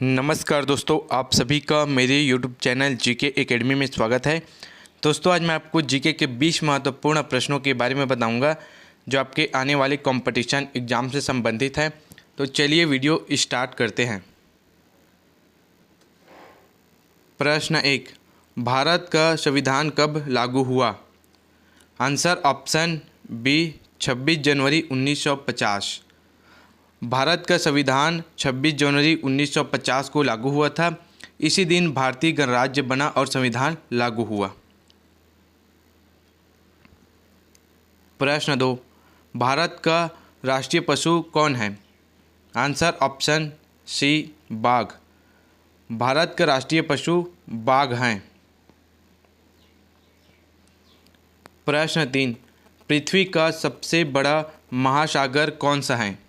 नमस्कार दोस्तों, आप सभी का मेरे YouTube चैनल जीके एकेडमी में स्वागत है। दोस्तों, आज मैं आपको जीके के 20 महत्वपूर्ण प्रश्नों के बारे में बताऊंगा जो आपके आने वाले कंपटीशन एग्ज़ाम से संबंधित है। तो चलिए वीडियो स्टार्ट करते हैं। प्रश्न 1, भारत का संविधान कब लागू हुआ? आंसर ऑप्शन बी 26 जनवरी 1950। भारत का संविधान 26 जनवरी 1950 को लागू हुआ था। इसी दिन भारतीय गणराज्य बना और संविधान लागू हुआ। प्रश्न 2, भारत का राष्ट्रीय पशु कौन है? आंसर ऑप्शन सी बाघ। भारत का राष्ट्रीय पशु बाघ हैं। प्रश्न 3, पृथ्वी का सबसे बड़ा महासागर कौन सा है?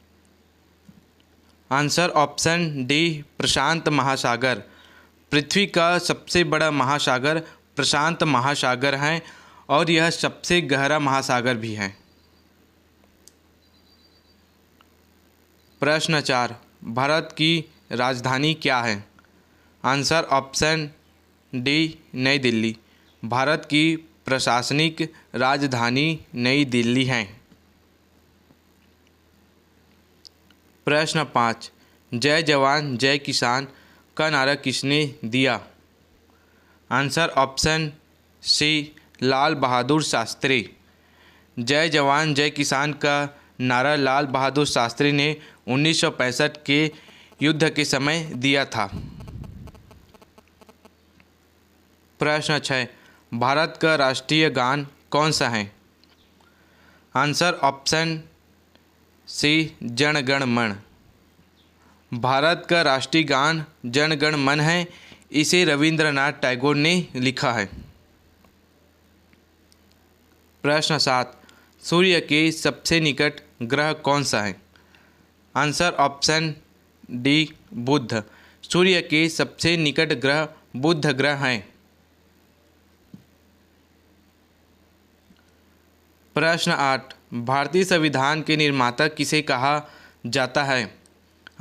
आंसर ऑप्शन डी प्रशांत महासागर। पृथ्वी का सबसे बड़ा महासागर प्रशांत महासागर है और यह सबसे गहरा महासागर भी है। प्रश्न 4, भारत की राजधानी क्या है? आंसर ऑप्शन डी नई दिल्ली। भारत की प्रशासनिक राजधानी नई दिल्ली है। प्रश्न 5, जय जवान जय किसान का नारा किसने दिया? आंसर ऑप्शन सी लाल बहादुर शास्त्री। जय जवान जय किसान का नारा लाल बहादुर शास्त्री ने 1965 के युद्ध के समय दिया था। प्रश्न 6, भारत का राष्ट्रीय गान कौन सा है? आंसर ऑप्शन सी जन गण मन। भारत का राष्ट्रीय गान जन गण मन है। इसे रविंद्रनाथ टैगोर ने लिखा है। प्रश्न 7, सूर्य के सबसे निकट ग्रह कौन सा है? आंसर ऑप्शन डी बुध। सूर्य के सबसे निकट ग्रह बुध ग्रह हैं। प्रश्न 8, भारतीय संविधान के निर्माता किसे कहा जाता है?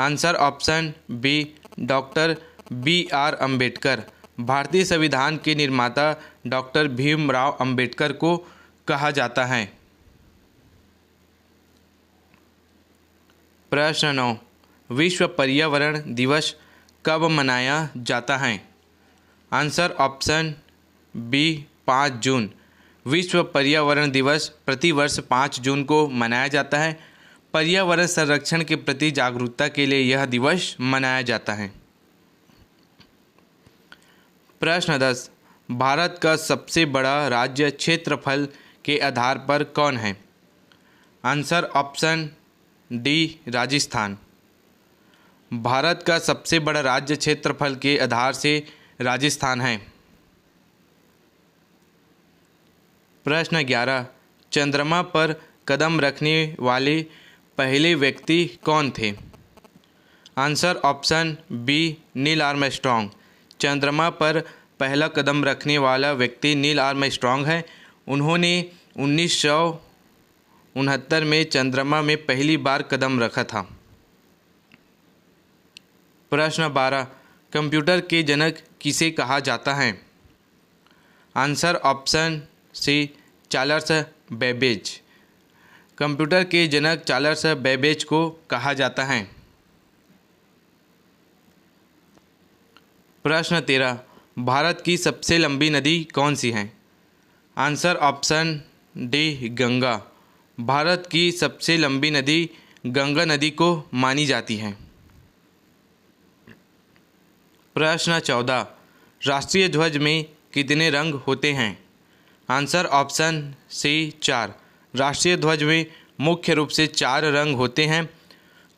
Answer option B doctor B.R. Ambedkar. भारतीय संविधान के निर्माता डॉक्टर भीमराव अम्बेडकर को कहा जाता है। प्रश्न 9, विश्व पर्यावरण दिवस कब मनाया जाता है? आंसर ऑप्शन बी 5 जून। विश्व पर्यावरण दिवस प्रतिवर्ष 5 जून को मनाया जाता है। पर्यावरण संरक्षण के प्रति जागरूकता के लिए यह दिवस मनाया जाता है। प्रश्न 10, भारत का सबसे बड़ा राज्य क्षेत्रफल के आधार पर कौन है? Answer option D Rajasthan. Bharat का सबसे बड़ा राज्य क्षेत्रफल के आधार से राजस्थान है। प्रश्न 11, चंद्रमा पर कदम रखने वाले पहले व्यक्ति कौन थे? Answer option B Neil Armstrong. चंद्रमा पर पहला कदम रखने वाला व्यक्ति नील आर्मस्ट्रॉन्ग है। उन्होंने 1969 में चंद्रमा में पहली बार कदम रखा था। प्रश्न 12, कंप्यूटर के जनक किसे कहा जाता है? Answer option C Charles Babbage. कंप्यूटर के जनक चार्ल्स बेबेज को कहा जाता है। प्रश्न 13, भारत की सबसे लंबी नदी कौन सी है? Answer option D Ganga. Bharat की सबसे लंबी नदी गंगा नदी को मानी जाती है। प्रश्न 14, राष्ट्रीय ध्वज में कितने रंग होते हैं? Answer option C 4। राष्ट्रीय ध्वज में मुख्य रूप से 4 रंग होते हैं,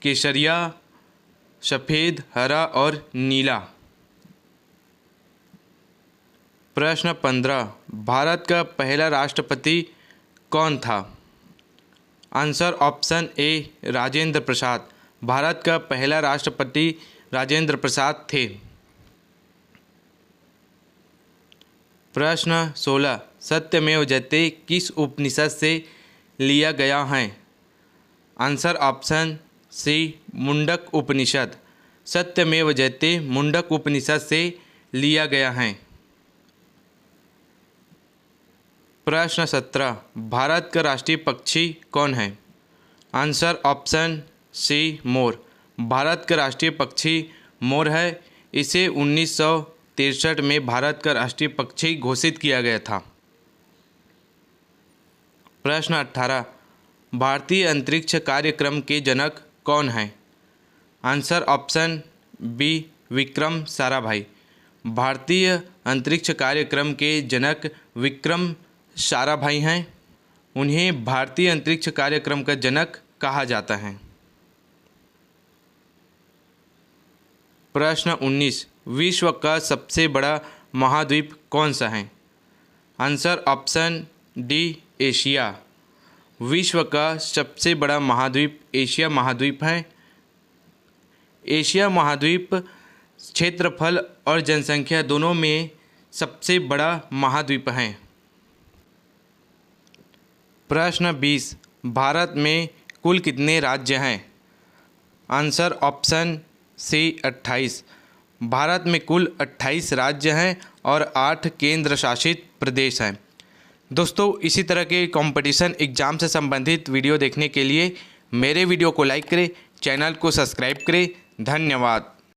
केसरिया, सफ़ेद, हरा और नीला। प्रश्न 15, भारत का पहला राष्ट्रपति कौन था? Answer option A Rajendra Prasad. Bharat का पहला राष्ट्रपति राजेंद्र प्रसाद थे। प्रश्न 16, सत्यमेव जयते किस उपनिषद से लिया गया है? आंसर ऑप्शन सी मुंडक उपनिषद। सत्यमेव जयते मुंडक उपनिषद से लिया गया है। प्रश्न 17 भारत का राष्ट्रीय पक्षी कौन है? आंसर ऑप्शन सी मोर। भारत का राष्ट्रीय पक्षी मोर है। इसे 1963 में भारत का राष्ट्रीय पक्षी घोषित किया गया था। प्रश्न 18 भारतीय अंतरिक्ष कार्यक्रम के जनक कौन हैं? Answer option B Vikram Sarabhai. भारतीय अंतरिक्ष कार्यक्रम के जनक विक्रम साराभाई हैं। उन्हें भारतीय अंतरिक्ष कार्यक्रम का जनक कहा जाता है। प्रश्न 19 विश्व का सबसे बड़ा महाद्वीप कौन सा है? Answer option D Asia. विश्व का सबसे बड़ा महाद्वीप एशिया महाद्वीप है। एशिया महाद्वीप क्षेत्रफल और जनसंख्या दोनों में सबसे बड़ा महाद्वीप है। प्रश्न 20 भारत में कुल कितने राज्य हैं? आंसर ऑप्शन सी 28। भारत में कुल 28 राज्य हैं और 8 केंद्र शासित प्रदेश हैं। दोस्तों, इसी तरह के कंपटीशन एग्ज़ाम से संबंधित वीडियो देखने के लिए मेरे वीडियो को लाइक करें, चैनल को सब्सक्राइब करें। धन्यवाद।